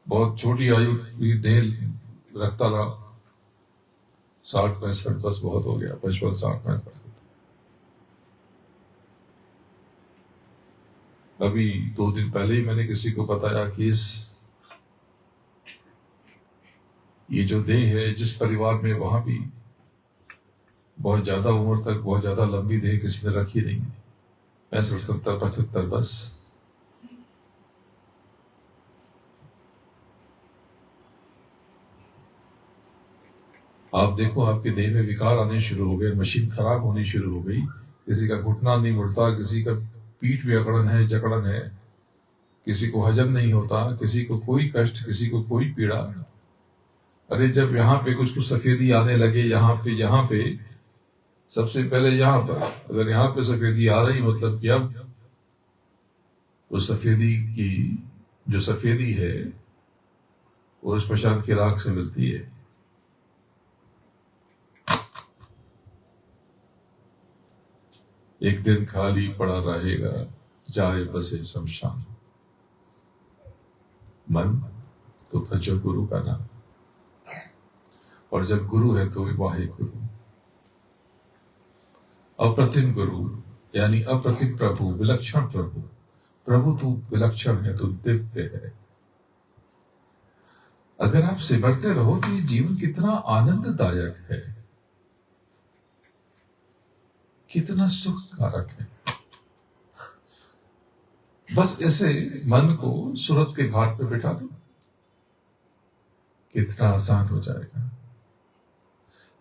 बहुत छोटी आयु की देह रखता रहा, 60-65 बस बहुत हो गया, 55-60-65। अभी 2 दिन पहले ही मैंने किसी को बताया कि ये जो देह है, जिस परिवार में, वहां भी बहुत ज्यादा उम्र तक, बहुत ज्यादा लंबी देह किसी ने रखी नहीं है। 65-70-75 बस। आप देखो आपके देह में विकार आने शुरू हो गए, मशीन खराब होनी शुरू हो गई, किसी का घुटना नहीं मुड़ता, किसी का पीठ में अकड़न है, जकड़न है, किसी को हजम नहीं होता, किसी को कोई कष्ट, किसी को कोई पीड़ा। अरे जब यहाँ पे कुछ सफेदी आने लगे, यहाँ पे सबसे पहले यहां पर, अगर यहां पे सफेदी आ रही मतलब कि अब उस सफेदी की जो सफेदी है वो उस प्रसाद की राख से मिलती है। एक दिन खाली पड़ा रहेगा जाए बसे शमशान, मन तो भजो गुरु का नाम, और जब गुरु है तो वाहे गुरु, अप्रतिम गुरु यानी अप्रतिम प्रभु, विलक्षण प्रभु। प्रभु तू विलक्षण है, तू दिव्य है। अगर आप सिमरते रहो तो ये जीवन कितना आनंददायक है, कितना सुखकारक है। बस ऐसे मन को सूरत के घाट पे बिठा दो, कितना आसान हो जाएगा।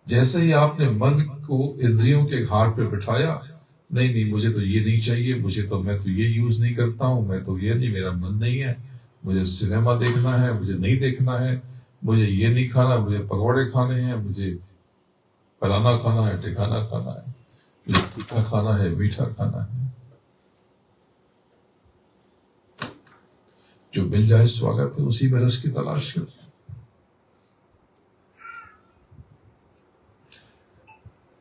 जैसे ही आपने मन को इंद्रियों के घाट पे बिठाया, नहीं नहीं मुझे तो ये नहीं चाहिए, मुझे तो, मैं तो ये यूज नहीं करता हूं, मैं तो ये नहीं, मेरा मन नहीं है, मुझे सिनेमा देखना है, मुझे नहीं देखना है, मुझे ये नहीं खाना, मुझे पकौड़े खाने हैं, मुझे फलाना खाना है, ठिकाना खाना है, मुझे तीखा खाना है, मीठा खाना है। जो मिल जाए स्वागत है, उसी में रस की तलाश कर।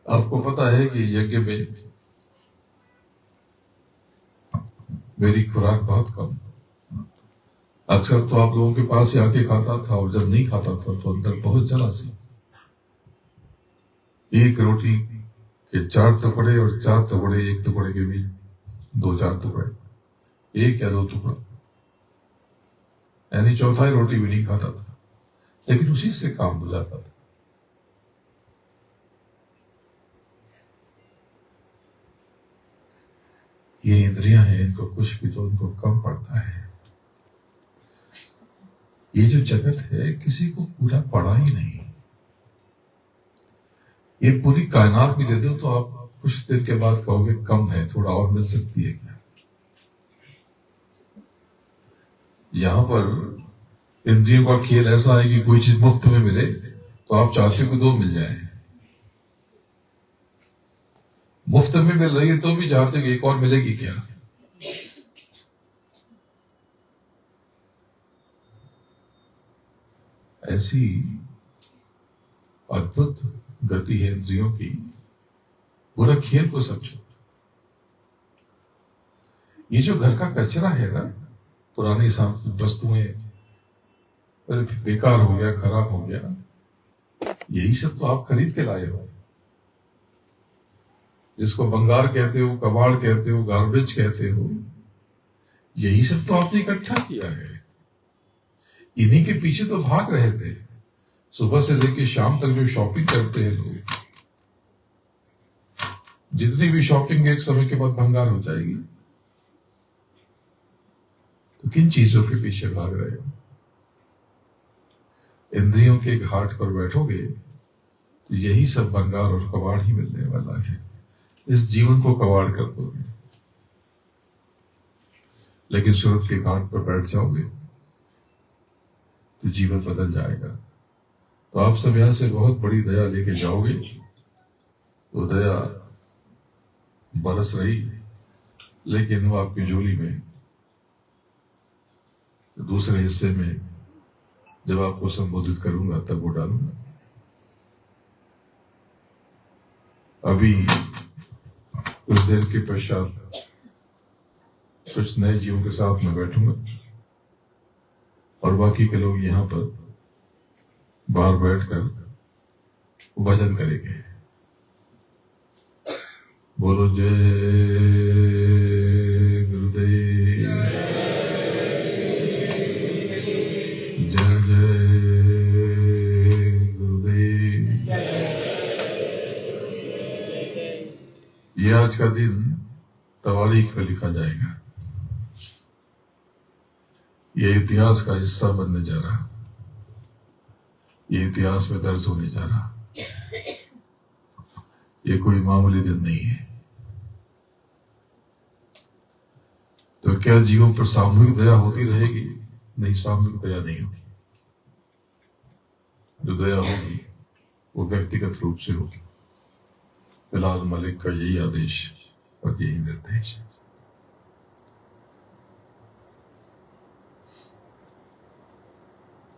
आपको पता है कि यज्ञ में मेरी खुराक बहुत कम, अक्सर तो आप लोगों के पास ही आके खाता था, और जब नहीं खाता था तो अंदर बहुत जला सी। एक रोटी के 4 टुकड़े, और 4 टुकड़े एक टुकड़े के बीच 2-4 टुकड़े, 1 या 2 टुकड़ा, यानी चौथाई रोटी भी नहीं खाता था, लेकिन उसी से काम हो जाता था। ये इंद्रियां हैं, इनको कुछ भी तो उनको कम पड़ता है। ये जो जगत है किसी को पूरा पड़ा ही नहीं। ये पूरी कायनात भी दे दो तो आप कुछ देर के बाद कहोगे कम है, थोड़ा और मिल सकती है क्या। यहां पर इंद्रियों का खेल ऐसा है कि कोई चीज मुफ्त में मिले तो आप चाहते हो कि 2 मिल जाए, मुफ्त में मिल रही है तो भी चाहते हो कि एक और मिलेगी क्या। ऐसी अद्भुत गति है इंद्रियों की, पूरा खेल को समझो। ये जो घर का कचरा है ना, पुरानी वस्तुएं, बेकार हो गया, खराब हो गया, यही सब तो आप खरीद के लाए हो। जिसको बंगार कहते हो, कबाड़ कहते हो, गार्बेज कहते हो, यही सब तो आपने इकट्ठा किया है। इन्हीं के पीछे तो भाग रहे थे। सुबह से लेकर शाम तक जो शॉपिंग करते हैं लोग, जितनी भी शॉपिंग एक समय के बाद भंगार हो जाएगी। तो किन चीजों के पीछे भाग रहे हो? इंद्रियों के घाट पर बैठोगे तो यही सब भंगार और कबाड़ ही मिलने वाला है। इस जीवन को कबाड़ कर दोगे, लेकिन सूरत के घाट पर बैठ जाओगे तो जीवन बदल जाएगा। तो आप सब यहां से बहुत बड़ी दया लेके जाओगे तो दया बरस रही, लेकिन वो आपकी झोली में दूसरे हिस्से में जब आपको संबोधित करूंगा तब वो डालूंगा। अभी कुछ देर के पश्चात कुछ नए जीवों के साथ मैं बैठूंगा और बाकी के लोग यहाँ पर बाहर बैठकर भजन करेंगे। बोलो जय गुरुदेव, जय जय गुरुदेव। ये आज का दिन तवारीख में लिखा जाएगा। ये इतिहास का हिस्सा बनने जा रहा, ये इतिहास में दर्ज होने जा रहा। ये कोई मामूली दिन नहीं है। तो क्या जीवों पर सामूहिक दया होती रहेगी? नहीं, सामूहिक दया नहीं होगी। जो दया होगी वो व्यक्तिगत रूप से होगी। बिलाल मलिक का यही आदेश और यही निर्देश है।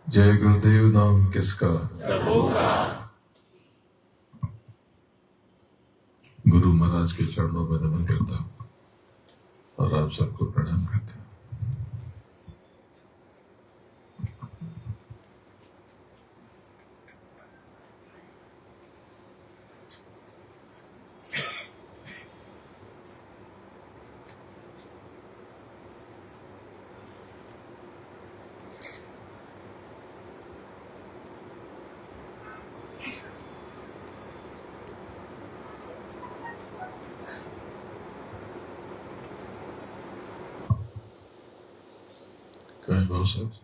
जय गुरुदेव नाम किसका? प्रभु का। गुरु महाराज के चरणों में नमन करता हूं और आप सबको प्रणाम करता हूं। कहीं बहुत सब